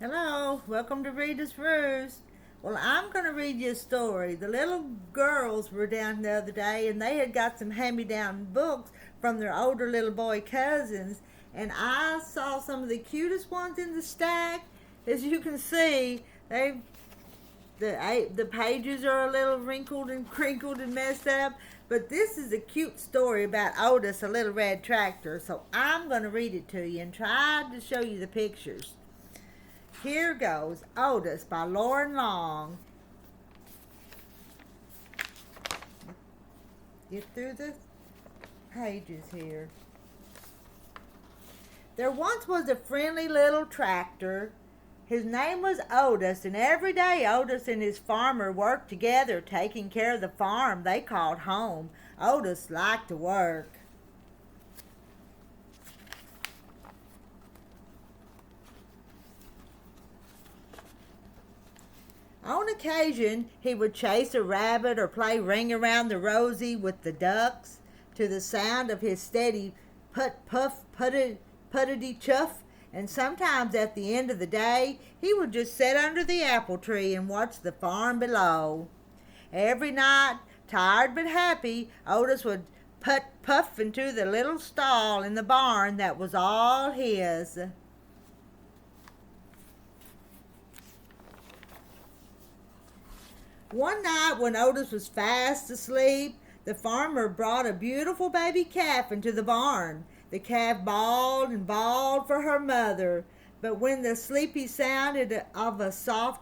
Hello, welcome to Rita's Roost. Well, I'm going to read you a story. The little girls were down the other day and they had got some hand me down books from their older little boy cousins, and I saw some of the cutest ones in the stack. As you can see, the pages are a little wrinkled and crinkled and messed up, but this is a cute story about Otis, a little red tractor. So I'm going to read it to you and try to show you the pictures. Here goes Otis by Loren Long. Get through the pages here. There once was a friendly little tractor. His name was Otis, and every day Otis and his farmer worked together, taking care of the farm they called home. Otis liked to work. On occasion, he would chase a rabbit or play ring around the rosy with the ducks to the sound of his steady put puff puttity chuff. And sometimes at the end of the day, he would just sit under the apple tree and watch the farm below. Every night, tired but happy, Otis would put puff into the little stall in the barn that was all his. One night when Otis was fast asleep, the farmer brought a beautiful baby calf into the barn. The calf bawled and bawled for her mother, but when the sleepy sound of a soft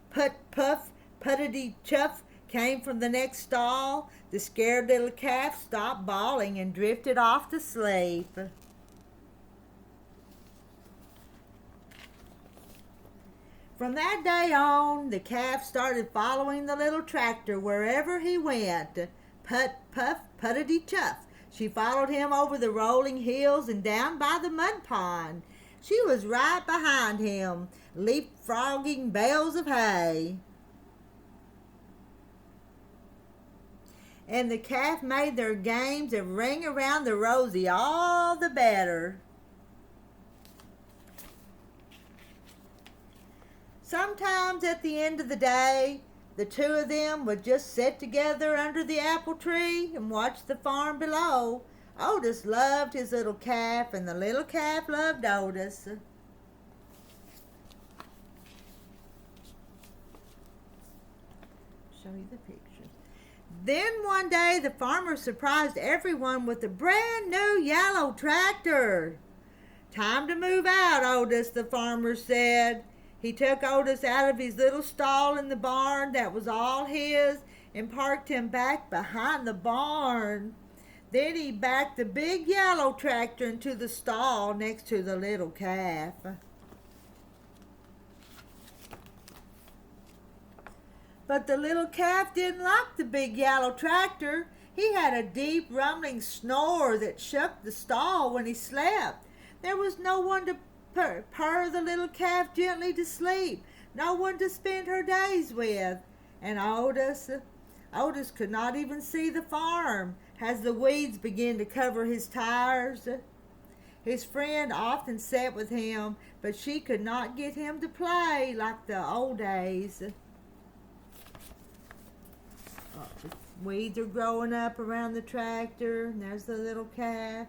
put puff puttity chuff came from the next stall, the scared little calf stopped bawling and drifted off to sleep. From that day on, the calf started following the little tractor wherever he went. Put, puff, puttity chuff. She followed him over the rolling hills and down by the mud pond. She was right behind him, leapfrogging bales of hay. And the calf made their games of ring around the rosy all the better. Sometimes at the end of the day, the two of them would just sit together under the apple tree and watch the farm below. Otis loved his little calf, and the little calf loved Otis. Show you the pictures. Then one day the farmer surprised everyone with a brand new yellow tractor. "Time to move out, Otis," the farmer said. He took Otis out of his little stall in the barn that was all his and parked him back behind the barn. Then he backed the big yellow tractor into the stall next to the little calf. But the little calf didn't like the big yellow tractor. He had a deep rumbling snore that shook the stall when he slept. There was no one to purr the little calf gently to sleep, no one to spend her days with. And Otis could not even see the farm as the weeds began to cover his tires. His friend often sat with him, but she could not get him to play like the old days. Oh, the weeds are growing up around the tractor, and there's the little calf.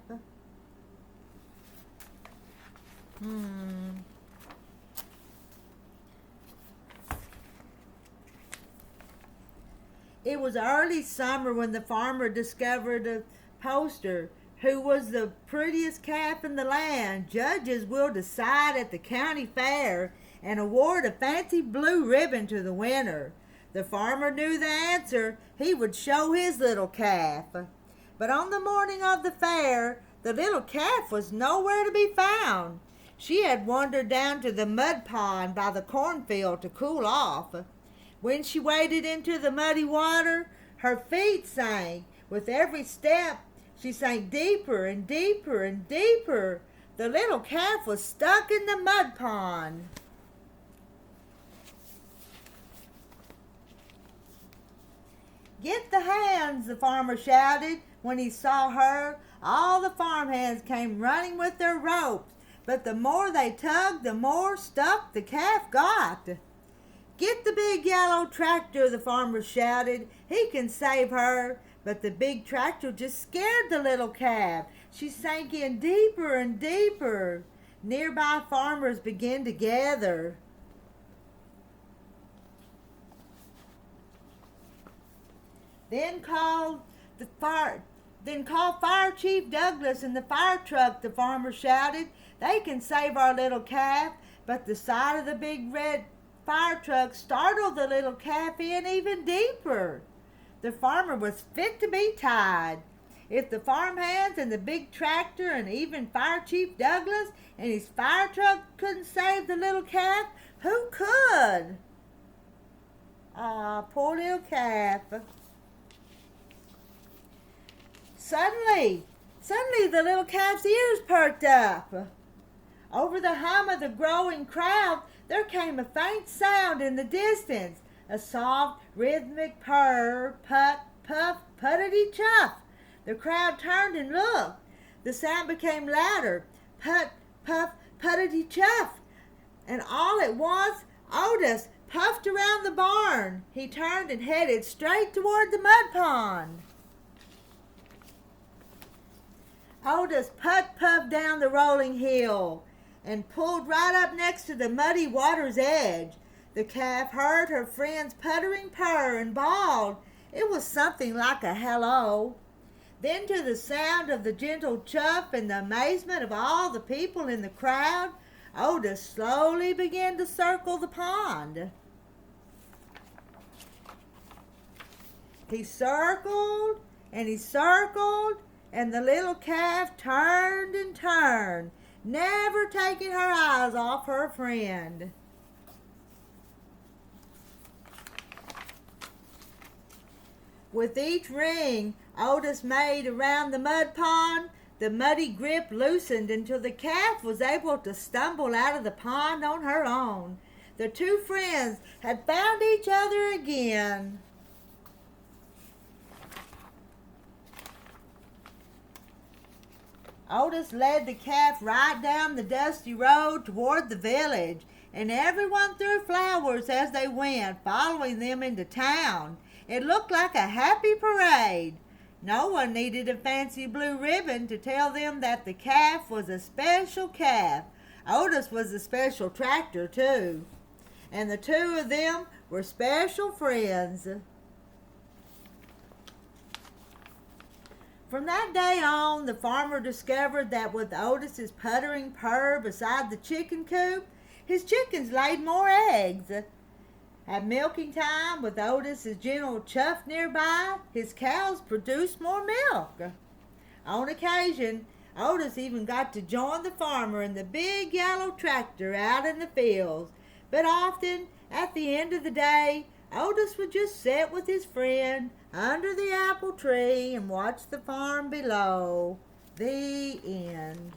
It was early summer when the farmer discovered a poster. "Who was the prettiest calf in the land? Judges will decide at the county fair and award a fancy blue ribbon to the winner." The farmer knew the answer. He would show his little calf. But on the morning of the fair, the little calf was nowhere to be found. She had wandered down to the mud pond by the cornfield to cool off. When she waded into the muddy water, her feet sank. With every step, she sank deeper and deeper and deeper. The little calf was stuck in the mud pond. "Get the hands," the farmer shouted. When he saw her, all the farm hands came running with their ropes. but the more they tugged, the more stuck the calf got. "Get the big yellow tractor," the farmer shouted. "He can save her." But the big tractor just scared the little calf. She sank in deeper and deeper. Nearby farmers began to gather. Then call Fire Chief Douglas and the fire truck," the farmer shouted. "They can save our little calf." But the sight of the big red fire truck startled the little calf in even deeper. The farmer was fit to be tied. If the farmhands and the big tractor and even Fire Chief Douglas and his fire truck couldn't save the little calf, who could? Ah, poor little calf. Suddenly, the little calf's ears perked up. Over the hum of the growing crowd, there came a faint sound in the distance, a soft, rhythmic purr, put, puff, puttity chuff. The crowd turned and looked. The sound became louder, put, puff, puttity chuff. And all at once, Otis puffed around the barn. He turned and headed straight toward the mud pond. Otis puffed down the rolling hill and pulled right up next to the muddy water's edge. The calf heard her friend's puttering purr and bawled. It was something like a hello. Then, to the sound of the gentle chuff and the amazement of all the people in the crowd, Otis slowly began to circle the pond. He circled and he circled, and the little calf turned and turned, never taking her eyes off her friend. With each ring Otis made around the mud pond, the muddy grip loosened until the calf was able to stumble out of the pond on her own. The two friends had found each other again. Otis led the calf right down the dusty road toward the village, and everyone threw flowers as they went, following them into town. It looked like a happy parade. No one needed a fancy blue ribbon to tell them that the calf was a special calf. Otis was a special tractor, too. And the two of them were special friends. From that day on, the farmer discovered that with Otis's puttering purr beside the chicken coop, his chickens laid more eggs. At milking time, with Otis's gentle chuff nearby, his cows produced more milk. On occasion, Otis even got to join the farmer in the big yellow tractor out in the fields. But often, at the end of the day, Otis would just sit with his friend under the apple tree and watch the farm below. The end.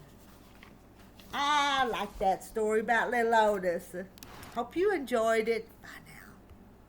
I like that story about little Otis. Hope you enjoyed it. Bye.